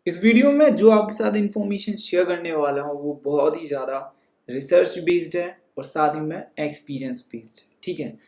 इस वीडियो में जो आपके साथ इंफॉर्मेशन शेयर करने वाला हूँ वो बहुत ही ज़्यादा रिसर्च बेस्ड है और साथ ही में एक्सपीरियंस बेस्ड है, ठीक है।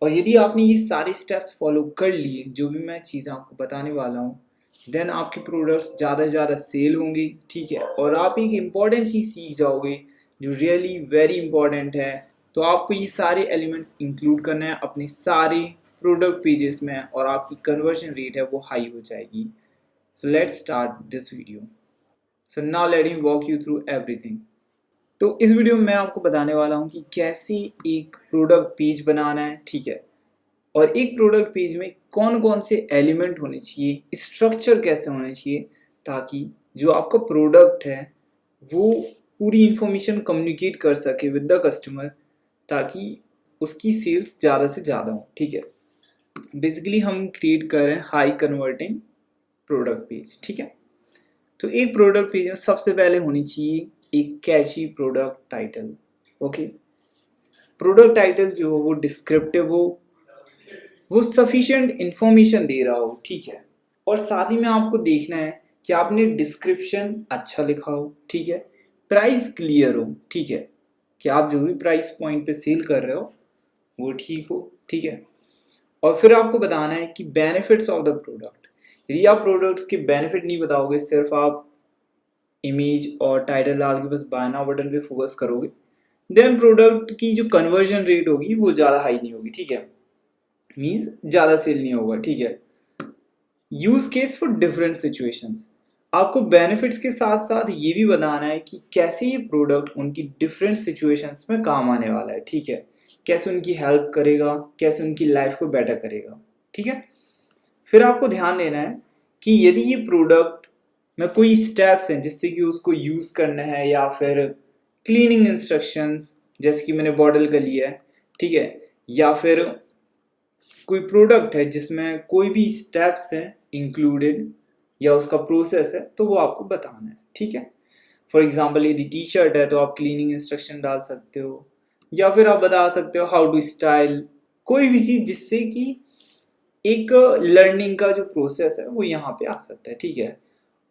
और यदि आपने ये सारे स्टेप्स फॉलो कर लिए, जो भी मैं चीज़ें आपको बताने वाला हूँ, देन आपके प्रोडक्ट्स ज़्यादा से ज़्यादा सेल होंगे, ठीक है। और आप एक इम्पॉर्टेंट चीज़ सीख जाओगे जो रियली वेरी इंपॉर्टेंट है। तो आपको ये सारे एलिमेंट्स इंक्लूड करना है अपने सारे प्रोडक्ट पेजेस में और आपकी कन्वर्जन रेट है वो हाई हो जाएगी। So let's start this video. So now let me walk you through everything. तो इस वीडियो में मैं आपको बताने वाला हूँ कि कैसे एक प्रोडक्ट पेज बनाना है, ठीक है। और एक प्रोडक्ट पेज में कौन कौन से एलिमेंट होने चाहिए, स्ट्रक्चर कैसे होने चाहिए, ताकि जो आपका प्रोडक्ट है वो पूरी इंफॉर्मेशन कम्युनिकेट कर सके विद द कस्टमर, ताकि उसकी सेल्स ज़्यादा से ज़्यादा हो, ठीक है। बेसिकली हम क्रिएट कर रहे हैं हाई कन्वर्टिंग प्रोडक्ट पेज, ठीक है। तो एक प्रोडक्ट पेज में सबसे पहले होनी चाहिए एक catchy product title. Okay, product title जो हो वो डिस्क्रिप्टिव हो, वो सफिशिएंट इंफॉर्मेशन दे रहा हो, ठीक है। और साथ ही में आपको देखना है कि आपने डिस्क्रिप्शन अच्छा लिखा हो, ठीक है। प्राइस क्लियर हो, ठीक है, कि आप जो भी प्राइस पॉइंट पे सेल कर रहे हो वो ठीक हो, ठीक है। और फिर आपको बताना है कि बेनिफिट्स ऑफ द प्रोडक्ट। यदि आप प्रोडक्ट्स के बेनिफिट नहीं बताओगे, सिर्फ आप इमेज और टाइटल डाल के बस बाय नाउ बटन पे फोकस करोगे, देन प्रोडक्ट की जो कन्वर्जन रेट होगी वो ज़्यादा हाई नहीं होगी, ठीक है। मीन्स ज़्यादा सेल नहीं होगा, ठीक है। Use case for different situations. आपको बेनिफिट्स के साथ साथ ये भी बताना है कि कैसे ये प्रोडक्ट उनकी डिफरेंट सिचुएशंस में काम आने वाला है, ठीक है। कैसे उनकी हेल्प करेगा, कैसे उनकी लाइफ को बेटर करेगा, ठीक है। फिर आपको ध्यान देना है कि यदि ये प्रोडक्ट में कोई स्टेप्स हैं जिससे कि उसको यूज़ करना है, या फिर क्लीनिंग इंस्ट्रक्शंस जैसे कि मैंने बॉटल का लिया है, ठीक है, या फिर कोई प्रोडक्ट है जिसमें कोई भी स्टेप्स हैं इंक्लूडेड या उसका प्रोसेस है, तो वो आपको बताना है, ठीक है। फॉर एग्जाम्पल यदि टी शर्ट है तो आप क्लीनिंग इंस्ट्रक्शन डाल सकते हो, या फिर आप बता सकते हो हाउ टू स्टाइल, कोई भी चीज़ जिससे कि एक लर्निंग का जो प्रोसेस है वो यहाँ पे आ सकता है, ठीक है।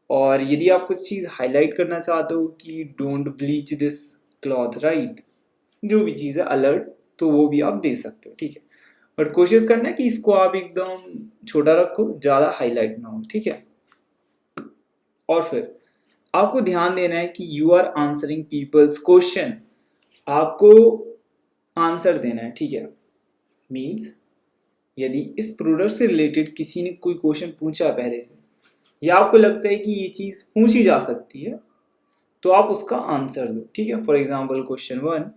और यदि आप कुछ चीज़ हाईलाइट करना चाहते हो कि don't bleach this cloth, right, जो भी चीज़ है अलर्ट, तो वो भी आप दे सकते हो, ठीक है। बट कोशिश करना है कि इसको आप एकदम छोटा रखो, ज़्यादा हाईलाइट ना हो, ठीक है। और फिर आपको ध्यान देना है कि you are answering people's question, आपको आंसर देना है, ठीक है। मीन्स यदि इस प्रोडक्ट से रिलेटेड किसी ने कोई क्वेश्चन पूछा पहले से, या आपको लगता है कि ये चीज़ पूछी जा सकती है, तो आप उसका आंसर दो, ठीक है। फॉर एग्जाम्पल क्वेश्चन 1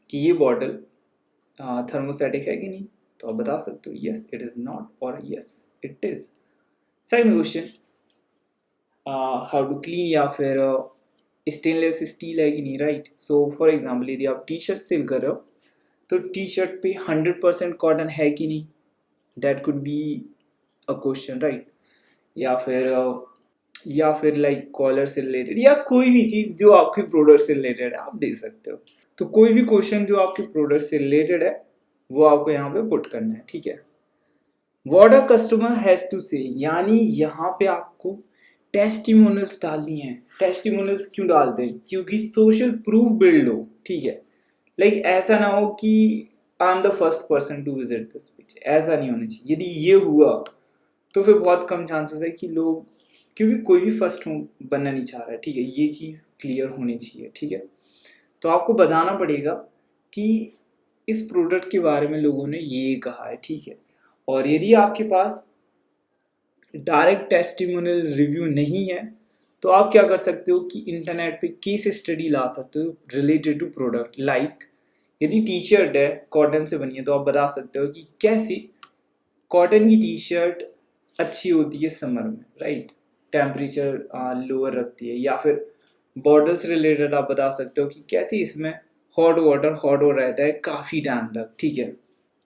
कि ये बॉटल थर्मोस्टेटिक है कि नहीं, तो आप बता सकते हो यस इट इज़ नॉट और yes it is. Second question how to clean, या फिर स्टेनलेस स्टील है कि नहीं, राइट। सो फॉर एग्जाम्पल यदि आप टी शर्ट सेल कर रहे हो तो टी शर्ट पे 100% कॉटन है कि नहीं, that could be a question, right. या फिर लाइक कॉलर से रिलेटेड या कोई भी चीज़ जो आपके प्रोडक्ट से रिलेटेड है आप दे सकते हो। तो कोई भी क्वेश्चन जो आपके प्रोडक्ट से रिलेटेड है वो आपको यहाँ पे पुट करना है, ठीक है। What a customer has to say, यानी यहाँ पे आपको टेस्टिमोनियल्स डालनी है। टेस्टिमोनियल्स क्यों डालते हैं, क्योंकि सोशल प्रूफ बिल्ड हो, ठीक है। लाइक ऐसा ना हो कि I am the first person to visit this pitch, ऐसा नहीं होना चाहिए। यदि ये हुआ तो फिर बहुत कम चांसेस है कि लोग, क्योंकि कोई भी फर्स्ट बनना नहीं चाह रहा है, ठीक है। ये चीज़ क्लियर होनी चाहिए, ठीक है। तो आपको बताना पड़ेगा कि इस प्रोडक्ट के बारे में लोगों ने ये कहा है, ठीक है। और यदि आपके पास डायरेक्ट टेस्टिमोनियल रिव्यू नहीं है तो आप क्या कर सकते हो कि इंटरनेट पे केस स्टडी ला सकते हो रिलेटेड टू प्रोडक्ट। लाइक यदि टी शर्ट है कॉटन से बनी है तो आप बता सकते हो कि कैसी कॉटन की टी शर्ट अच्छी होती है समर में, राइट, टेम्परेचर लोअर रखती है। या फिर बॉर्डर से रिलेटेड आप बता सकते हो कि कैसे इसमें हॉट हो रहता है काफ़ी टाइम तक, ठीक है।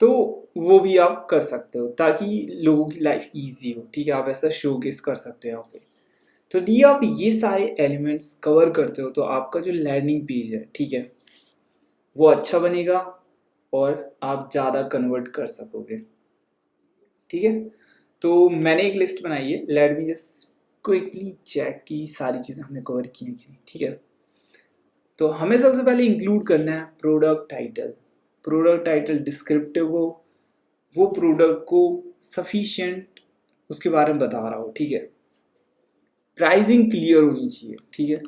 तो वो भी आप कर सकते हो ताकि लोगों की लाइफ इजी हो, ठीक है। आप ऐसा शोकेस कर सकते हो यहाँ पे। तो यदि आप ये सारे एलिमेंट्स कवर करते हो तो आपका जो लैंडिंग पेज है, ठीक है, वो अच्छा बनेगा और आप ज़्यादा कन्वर्ट कर सकोगे, ठीक है। तो मैंने एक लिस्ट बनाई है, let me just quickly check की सारी चीज़ें हमने कवर की हैं कि नहीं, ठीक है। तो हमें सबसे पहले इंक्लूड करना है product title. Product title descriptive हो, वो प्रोडक्ट को सफिशिएंट उसके बारे में बता रहा हो, ठीक है। प्राइसिंग क्लियर होनी चाहिए, ठीक है,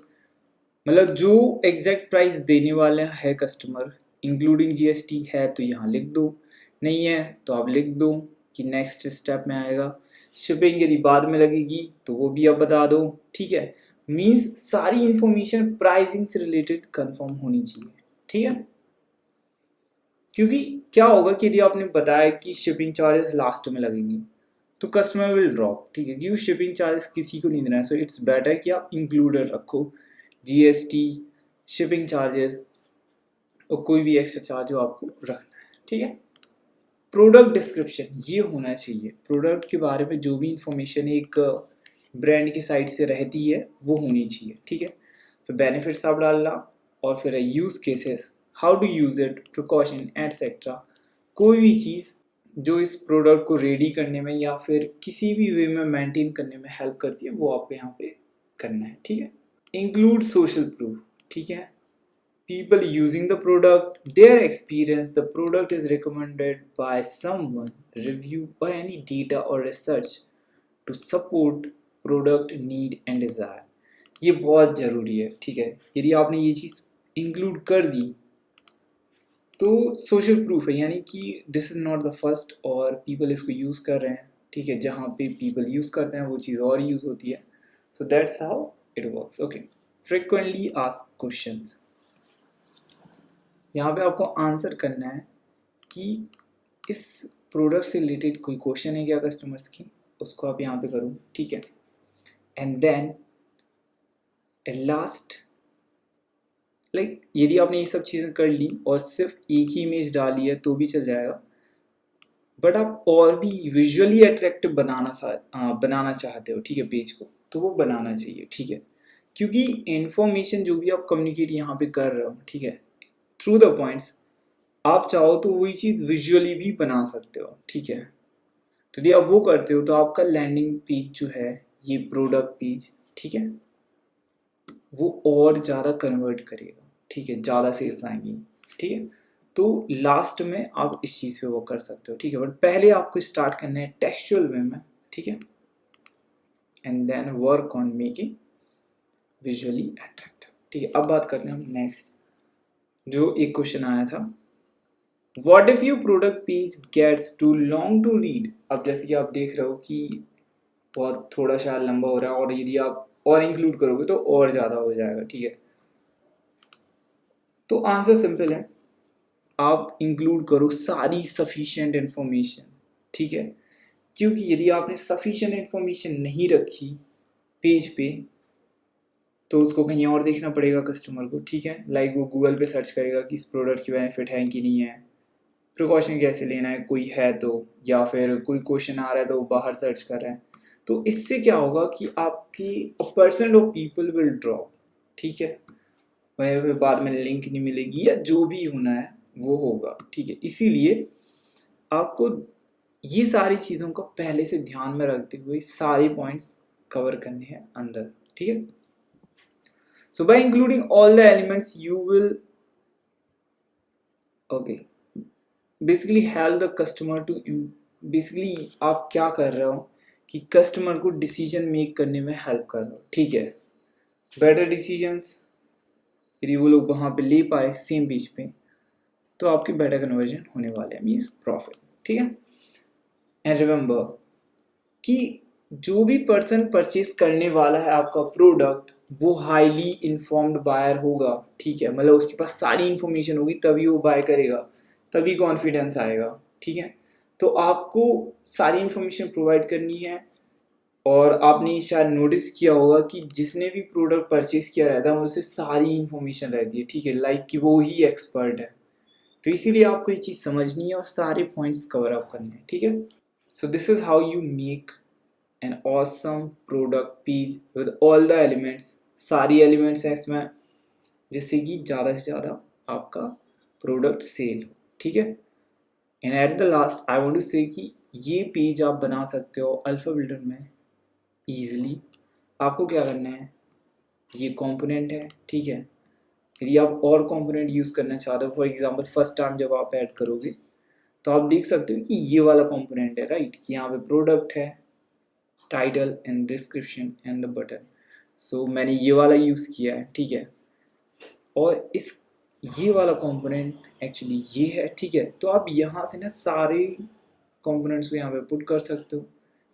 मतलब जो एग्जैक्ट प्राइस देने वाले है कस्टमर इंक्लूडिंग जीएसटी है तो यहाँ लिख दो, नहीं है तो आप लिख दो कि नेक्स्ट स्टेप में आएगा। शिपिंग यदि बाद में लगेगी तो वो भी आप बता दो, ठीक है। मीन्स सारी इंफॉर्मेशन प्राइसिंग से रिलेटेड कंफर्म होनी चाहिए, ठीक है। क्योंकि क्या होगा कि यदि आपने बताया कि शिपिंग चार्जेस लास्ट में लगेंगी तो कस्टमर विल ड्रॉप, ठीक है, क्योंकि शिपिंग चार्जेस किसी को नहीं देना है। सो इट्स बेटर कि आप इंक्लूडेड रखो जीएसटी, शिपिंग चार्जेस और कोई भी एक्स्ट्रा चार्ज हो आपको रखना है, ठीक है। प्रोडक्ट डिस्क्रिप्शन ये होना चाहिए, प्रोडक्ट के बारे में जो भी इंफॉर्मेशन एक ब्रांड की साइड से रहती है वो होनी चाहिए, ठीक है। फिर बेनिफिट्स आप डालना और फिर use cases, how to use it, precaution etcetera. कोई भी चीज़ जो इस प्रोडक्ट को रेडी करने में या फिर किसी भी वे में मेंटेन करने में हेल्प करती है वो आपको यहाँ पे करना है, ठीक है। इंक्लूड सोशल प्रूफ, ठीक है, people using the product, their experience, the product is recommended by someone, reviewed by any data or research to support product need and desire। ये बहुत ज़रूरी है, ठीक है। यदि आपने ये चीज़ इंक्लूड कर दी तो सोशल प्रूफ है, यानी कि this is not the first और पीपल इसको यूज़ कर रहे हैं, ठीक है। जहाँ पे पीपल यूज़ करते हैं वो चीज़ और यूज़ होती है। So that's how it works, okay. Frequently asked questions, यहाँ पे आपको आंसर करना है कि इस प्रोडक्ट से रिलेटेड कोई क्वेश्चन है क्या कस्टमर्स की, उसको आप यहाँ पे करो, ठीक है। एंड देन लास्ट लाइक यदि आपने ये सब चीज़ें कर ली और सिर्फ एक ही इमेज डाली है तो भी चल जाएगा, बट आप और भी विजुअली अट्रैक्टिव बनाना चाहते हो, ठीक है, पेज को, तो वो बनाना चाहिए, ठीक है। क्योंकि इंफॉर्मेशन जो भी आप कम्युनिकेट यहाँ पे कर रहे हो, ठीक है, थ्रू द पॉइंट्स, आप चाहो तो वही चीज़ विजुअली भी बना सकते हो, ठीक है। तो यदि आप वो करते हो तो आपका लैंडिंग पेज जो है ये प्रोडक्ट पेज, ठीक है, वो और ज़्यादा कन्वर्ट करेगा, ठीक है, ज़्यादा सेल्स आएंगी, ठीक है। तो लास्ट में आप इस चीज़ पे वो कर सकते हो, ठीक है, बट पहले आपको स्टार्ट करना है टेक्सचुअल वे में, ठीक है, and then work on making visually attractive, ठीक है। अब बात करते हैं हम नेक्स्ट, जो एक क्वेश्चन आया था, What if your product page gets too long to read? अब जैसे कि आप देख रहे हो कि बहुत थोड़ा सा लंबा हो रहा है और यदि आप और इंक्लूड करोगे तो और ज़्यादा हो जाएगा, ठीक है। तो आंसर सिंपल है, आप इंक्लूड करो सारी सफिशिएंट इन्फॉर्मेशन, ठीक है। क्योंकि यदि आपने सफिशिएंट इन्फॉर्मेशन नहीं रखी पेज पे तो उसको कहीं और देखना पड़ेगा कस्टमर को, ठीक है। लाइक वो गूगल पे सर्च करेगा कि इस प्रोडक्ट की बेनिफिट है कि नहीं है, प्रिकॉशन कैसे लेना है कोई है तो, या फिर कोई क्वेश्चन आ रहा है तो बाहर सर्च कर रहे हैं, तो इससे क्या होगा कि आपकी percent of people will drop, ठीक है, वहीं बाद में लिंक नहीं मिलेगी या जो भी होना है वो होगा, ठीक है। इसीलिए आपको ये सारी चीज़ों को पहले से ध्यान में रखते हुए सारे पॉइंट्स कवर करने हैं अंदर, ठीक है। So by including all the elements you will okay basically help the customer to, basically आप क्या कर रहे हो कि कस्टमर को डिसीजन मेक करने में हेल्प कर रहे हो, ठीक है। बेटर डिसीजंस यदि वो लोग वहाँ पे ले पाए सेम पेज पे तो आपके बेटर कन्वर्जन होने वाले हैं, मीन्स प्रॉफिट, ठीक है। एंड रिमेंबर कि जो भी पर्सन परचेज करने वाला है आपका प्रोडक्ट वो हाईली इन्फॉर्म्ड बायर होगा, ठीक है, मतलब उसके पास सारी इन्फॉर्मेशन होगी तभी वो बाय करेगा, तभी कॉन्फिडेंस आएगा, ठीक है। तो आपको सारी इन्फॉर्मेशन प्रोवाइड करनी है और आपने शायद नोटिस किया होगा कि जिसने भी प्रोडक्ट परचेज किया रहता है उसे सारी इन्फॉर्मेशन रहती है, ठीक है, लाइक कि वो ही एक्सपर्ट है। तो इसीलिए आपको ये चीज़ समझनी है और सारे पॉइंट्स कवर अप करने हैं, ठीक है। So this is how you make an awesome product page with all the elements, सारी एलिमेंट्स हैं इसमें, जिससे कि ज़्यादा से ज़्यादा आपका प्रोडक्ट सेल हो, ठीक है। And at the last I want to say कि ये पेज आप बना सकते हो अल्फा बिल्डर में ईजिली आपको क्या करना है, ये कंपोनेंट है, ठीक है। यदि आप और कंपोनेंट यूज़ करना चाहते हो, फॉर एग्जांपल फर्स्ट टाइम जब आप ऐड करोगे तो आप देख सकते हो कि ये वाला कंपोनेंट है, राइट, कि यहाँ पे प्रोडक्ट है, title and description and the button. So मैंने ये वाला यूज़ किया है, ठीक है। और इस ये वाला कंपोनेंट एक्चुअली ये है, ठीक है। तो आप यहाँ से ना सारे कंपोनेंट्स को यहाँ पे पुट कर सकते हो,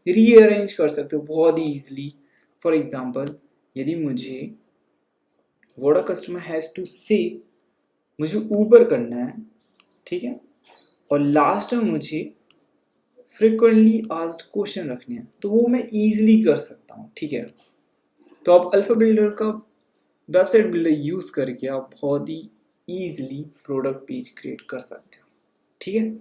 रीअरेंज कर सकते हो बहुत ही ईजिली। फॉर एग्जांपल यदि मुझे what a customer has to say मुझे ऊपर करना है, ठीक है, और लास्ट में मुझे फ्रिक्वेंटली आस्क्ड क्वेश्चन रखने हैं, तो वो मैं ईजिली कर सकता हूँ, ठीक है। तो आप अल्फा बिल्डर का वेबसाइट बिल्डर यूज़ करके आप बहुत ही ईजिली प्रोडक्ट पेज क्रिएट कर सकते हो, ठीक है।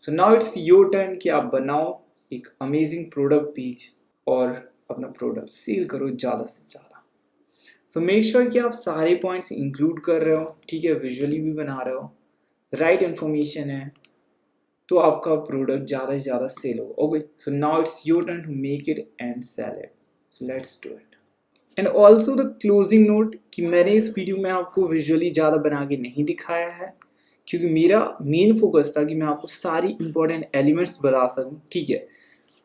सो नाउ इट्स योर टर्न कि आप बनाओ एक अमेजिंग प्रोडक्ट पेज और अपना प्रोडक्ट सेल करो ज़्यादा से ज़्यादा। सो मेक श्योर कि आप सारे पॉइंट्स इंक्लूड कर रहे हो, ठीक है, विजुअली भी बना रहे हो, राइट इन्फॉर्मेशन है, तो आपका प्रोडक्ट ज़्यादा से ज़्यादा सेल होगा। Okay, so now it's your turn to make it and sell it. So let's do it. And also the closing note कि मैंने इस वीडियो में आपको विजुअली ज़्यादा बना के नहीं दिखाया है, क्योंकि मेरा मेन फोकस था कि मैं आपको सारी इंपॉर्टेंट एलिमेंट्स बता सकूं, ठीक है।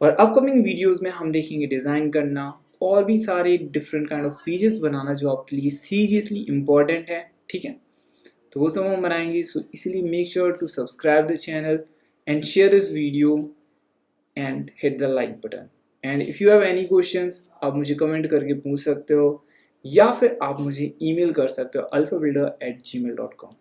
और अपकमिंग वीडियोस में हम देखेंगे डिज़ाइन करना और भी सारे डिफरेंट काइंड ऑफ पेजेस बनाना जो आपके लिए सीरियसली इम्पॉर्टेंट है, ठीक है। तो वो सब हम बनाएंगे। सो इसलिए make sure to subscribe the channel and share this video and hit the like button. And if you have any questions आप मुझे कमेंट करके पूछ सकते हो या फिर आप मुझे ईमेल कर सकते हो alphabuilder@gmail.com।